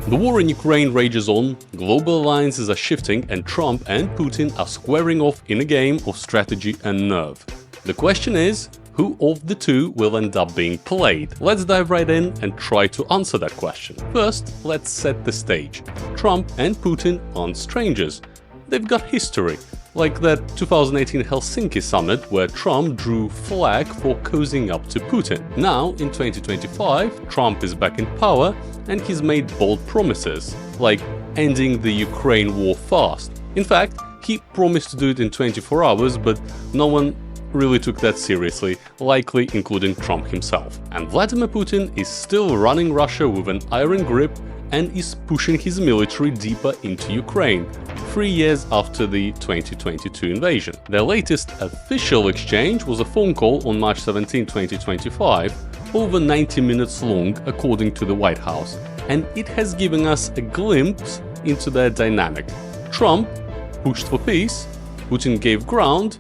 The war in Ukraine rages on, global alliances are shifting, and Trump and Putin are squaring off in a game of strategy and nerve. The question is, who of the two will end up being played? Let's dive right in and try to answer that question. First, let's set the stage. Trump and Putin aren't strangers. They've got history, like that 2018 Helsinki summit where Trump drew flag for cozying up to Putin. Now, in 2025, Trump is back in power and he's made bold promises, like ending the Ukraine war fast. In fact, he promised to do it in 24 hours, but no one really took that seriously, likely including Trump himself. And Vladimir Putin is still running Russia with an iron grip and is pushing his military deeper into Ukraine, 3 years after the 2022 invasion. Their latest official exchange was a phone call on March 17, 2025, over 90 minutes long according to the White House, and it has given us a glimpse into their dynamic. Trump pushed for peace, Putin gave ground,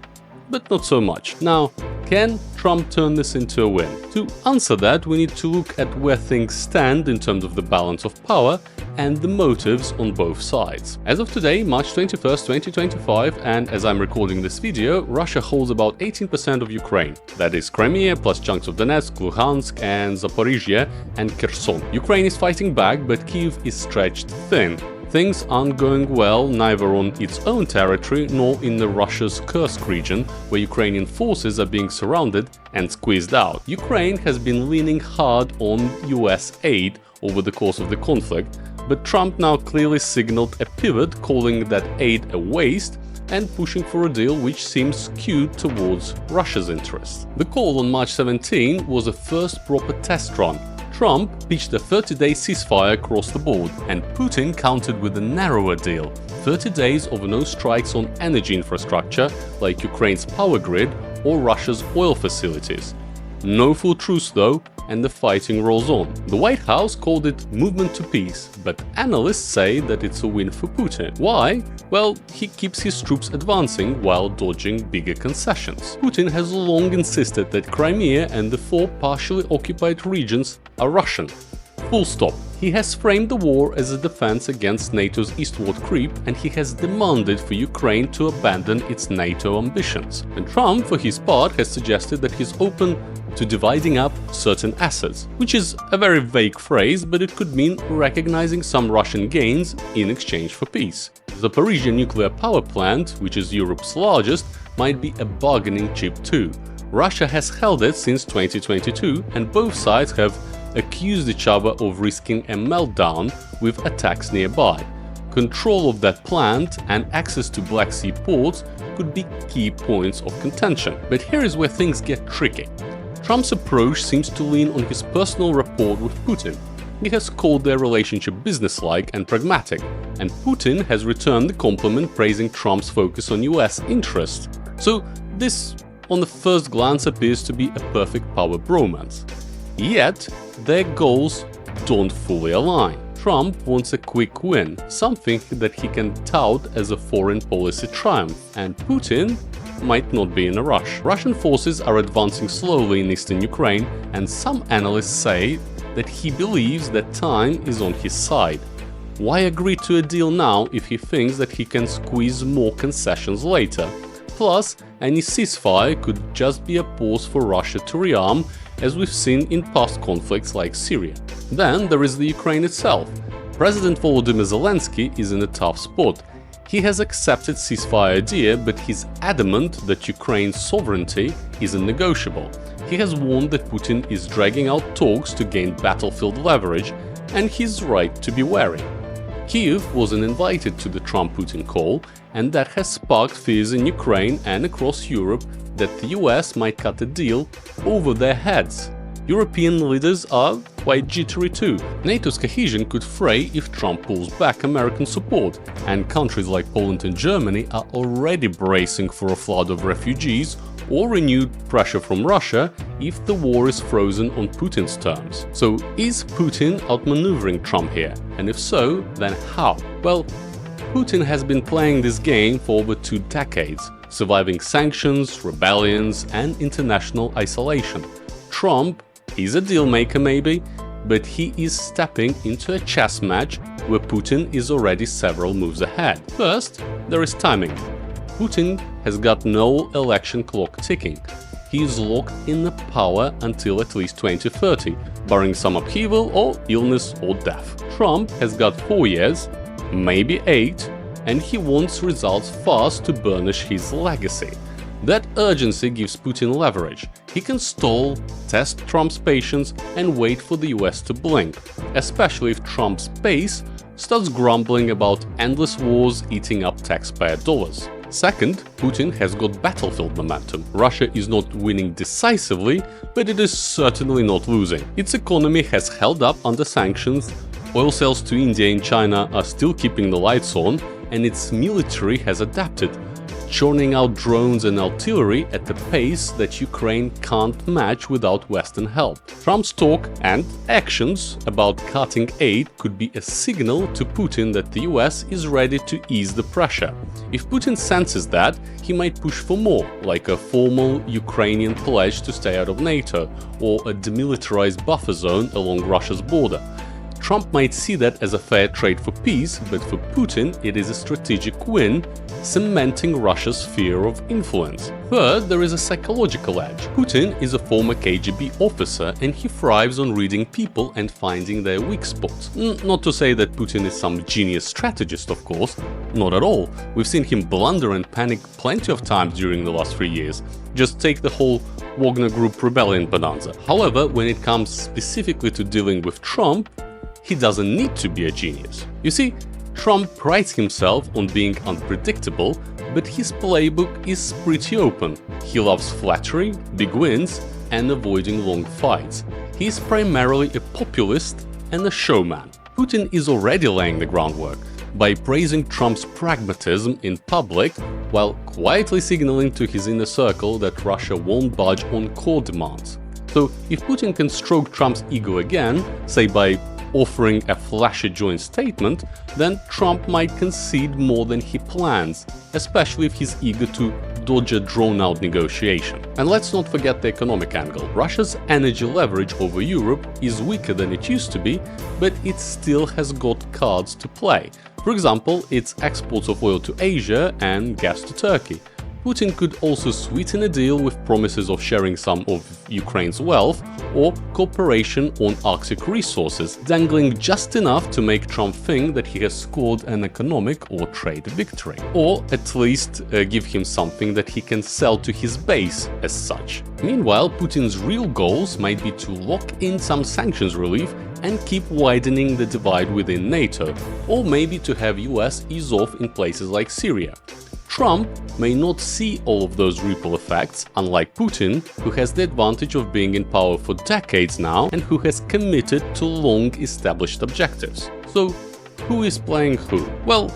but not so much. Now, can Trump turn this into a win? To answer that, we need to look at where things stand in terms of the balance of power and the motives on both sides. As of today, March 21st, 2025, and as I'm recording this video, Russia holds about 18% of Ukraine. That is Crimea plus chunks of Donetsk, Luhansk and Zaporizhia and Kherson. Ukraine is fighting back, but Kyiv is stretched thin. Things aren't going well neither on its own territory nor in the Russia's Kursk region, where Ukrainian forces are being surrounded and squeezed out. Ukraine has been leaning hard on US aid over the course of the conflict, but Trump now clearly signaled a pivot, calling that aid a waste and pushing for a deal which seems skewed towards Russia's interests. The call on March 17 was a first proper test run. Trump pitched a 30-day ceasefire across the board, and Putin countered with a narrower deal, 30 days of no strikes on energy infrastructure like Ukraine's power grid or Russia's oil facilities. No full truce though, and the fighting rolls on. The White House called it movement to peace, but analysts say that it's a win for Putin. Why? Well, he keeps his troops advancing while dodging bigger concessions. Putin has long insisted that Crimea and the 4 partially occupied regions are Russian. Full stop. He has framed the war as a defense against NATO's eastward creep, and he has demanded for Ukraine to abandon its NATO ambitions. And Trump, for his part, has suggested that he's open to dividing up certain assets, which is a very vague phrase, but it could mean recognizing some Russian gains in exchange for peace. The Zaporizhia nuclear power plant, which is Europe's largest, might be a bargaining chip too. Russia has held it since 2022, and both sides have accused each other of risking a meltdown with attacks nearby. Control of that plant and access to Black Sea ports could be key points of contention. But here is where things get tricky. Trump's approach seems to lean on his personal rapport with Putin. He has called their relationship businesslike and pragmatic, and Putin has returned the compliment, praising Trump's focus on US interests. So this, on the first glance, appears to be a perfect power bromance. Yet, their goals don't fully align. Trump wants a quick win, something that he can tout as a foreign policy triumph, and Putin might not be in a rush. Russian forces are advancing slowly in eastern Ukraine, and some analysts say that he believes that time is on his side. Why agree to a deal now if he thinks that he can squeeze more concessions later? Plus, any ceasefire could just be a pause for Russia to rearm, as we've seen in past conflicts like Syria. Then there is the Ukraine itself. President Volodymyr Zelensky is in a tough spot. He has accepted ceasefire idea, but he's adamant that Ukraine's sovereignty isn't negotiable. He has warned that Putin is dragging out talks to gain battlefield leverage, and he's right to be wary. Kyiv wasn't invited to the Trump-Putin call, and that has sparked fears in Ukraine and across Europe that the US might cut a deal over their heads. European leaders are quite jittery too. NATO's cohesion could fray if Trump pulls back American support, and countries like Poland and Germany are already bracing for a flood of refugees or renewed pressure from Russia if the war is frozen on Putin's terms. So is Putin outmaneuvering Trump here? And if so, then how? Well, Putin has been playing this game for over 2 decades, surviving sanctions, rebellions, and international isolation. Trump is a deal maker maybe, but he is stepping into a chess match where Putin is already several moves ahead. First, there is timing. Putin has got no election clock ticking. He is locked in the power until at least 2030, barring some upheaval or illness or death. Trump has got 4 years, maybe 8, and he wants results fast to burnish his legacy. That urgency gives Putin leverage. He can stall, test Trump's patience, and wait for the US to blink, especially if Trump's base starts grumbling about endless wars eating up taxpayer dollars. Second, Putin has got battlefield momentum. Russia is not winning decisively, but it is certainly not losing. Its economy has held up under sanctions, oil sales to India and China are still keeping the lights on, and its military has adapted, churning out drones and artillery at the pace that Ukraine can't match without Western help. Trump's talk and actions about cutting aid could be a signal to Putin that the US is ready to ease the pressure. If Putin senses that, he might push for more, like a formal Ukrainian pledge to stay out of NATO or a demilitarized buffer zone along Russia's border. Trump might see that as a fair trade for peace, but for Putin it is a strategic win, cementing Russia's sphere of influence. Third, there is a psychological edge. Putin is a former KGB officer and he thrives on reading people and finding their weak spots. Not to say that Putin is some genius strategist, of course, not at all. We've seen him blunder and panic plenty of times during the last 3 years. Just take the whole Wagner Group rebellion bonanza. However, when it comes specifically to dealing with Trump, he doesn't need to be a genius. You see, Trump prides himself on being unpredictable, but his playbook is pretty open. He loves flattery, big wins, and avoiding long fights. He's primarily a populist and a showman. Putin is already laying the groundwork by praising Trump's pragmatism in public while quietly signaling to his inner circle that Russia won't budge on core demands. So if Putin can stroke Trump's ego again, say by offering a flashy joint statement, then Trump might concede more than he plans, especially if he's eager to dodge a drawn-out negotiation. And let's not forget the economic angle. Russia's energy leverage over Europe is weaker than it used to be, but it still has got cards to play. For example, its exports of oil to Asia and gas to Turkey. Putin could also sweeten a deal with promises of sharing some of Ukraine's wealth or cooperation on Arctic resources, dangling just enough to make Trump think that he has scored an economic or trade victory. Or at least give him something that he can sell to his base as such. Meanwhile, Putin's real goals might be to lock in some sanctions relief and keep widening the divide within NATO, or maybe to have US ease off in places like Syria. Trump may not see all of those ripple effects, unlike Putin, who has the advantage of being in power for decades now and who has committed to long-established objectives. So, who is playing who? Well,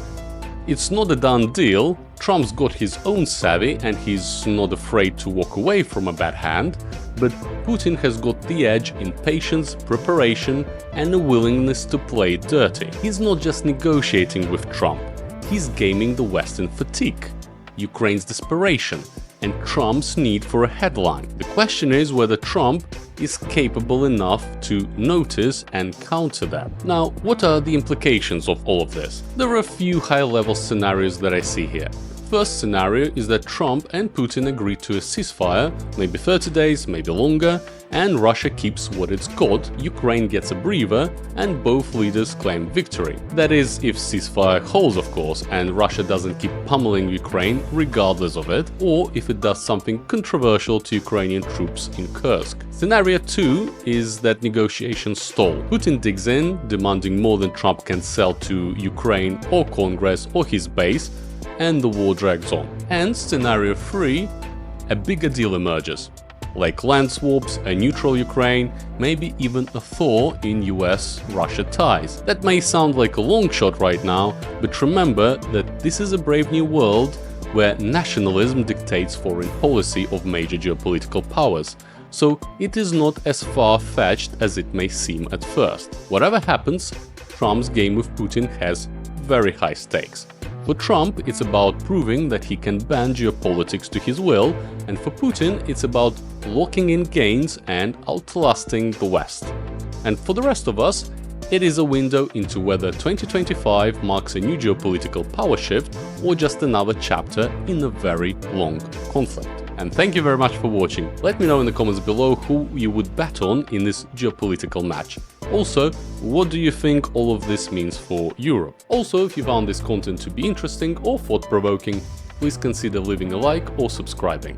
it's not a done deal. Trump's got his own savvy and he's not afraid to walk away from a bad hand, but Putin has got the edge in patience, preparation, and a willingness to play it dirty. He's not just negotiating with Trump. He's gaming the Western fatigue, Ukraine's desperation, and Trump's need for a headline. The question is whether Trump is capable enough to notice and counter that. Now, what are the implications of all of this? There are a few high-level scenarios that I see here. First scenario is that Trump and Putin agree to a ceasefire, maybe 30 days, maybe longer, and Russia keeps what it's got, Ukraine gets a breather, and both leaders claim victory. That is, if ceasefire holds, of course, and Russia doesn't keep pummeling Ukraine regardless of it, or if it does something controversial to Ukrainian troops in Kursk. Scenario 2 is that negotiations stall. Putin digs in, demanding more than Trump can sell to Ukraine or Congress or his base, and the war drags on. And scenario 3, a bigger deal emerges, like land swaps, a neutral Ukraine, maybe even a thaw in US-Russia ties. That may sound like a long shot right now, but remember that this is a brave new world where nationalism dictates foreign policy of major geopolitical powers. So it is not as far-fetched as it may seem at first. Whatever happens, Trump's game with Putin has very high stakes. For Trump, it's about proving that he can bend geopolitics to his will, and for Putin, it's about locking in gains and outlasting the West. And for the rest of us, It is a window into whether 2025 marks a new geopolitical power shift or just another chapter in a very long conflict. And thank you very much for watching. Let me know in the comments below who you would bet on in this geopolitical match. Also, what do you think all of this means for Europe? Also, if you found this content to be interesting or thought-provoking, please consider leaving a like or subscribing.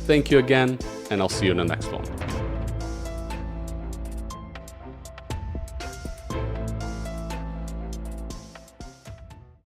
Thank you again, and I'll see you in the next one.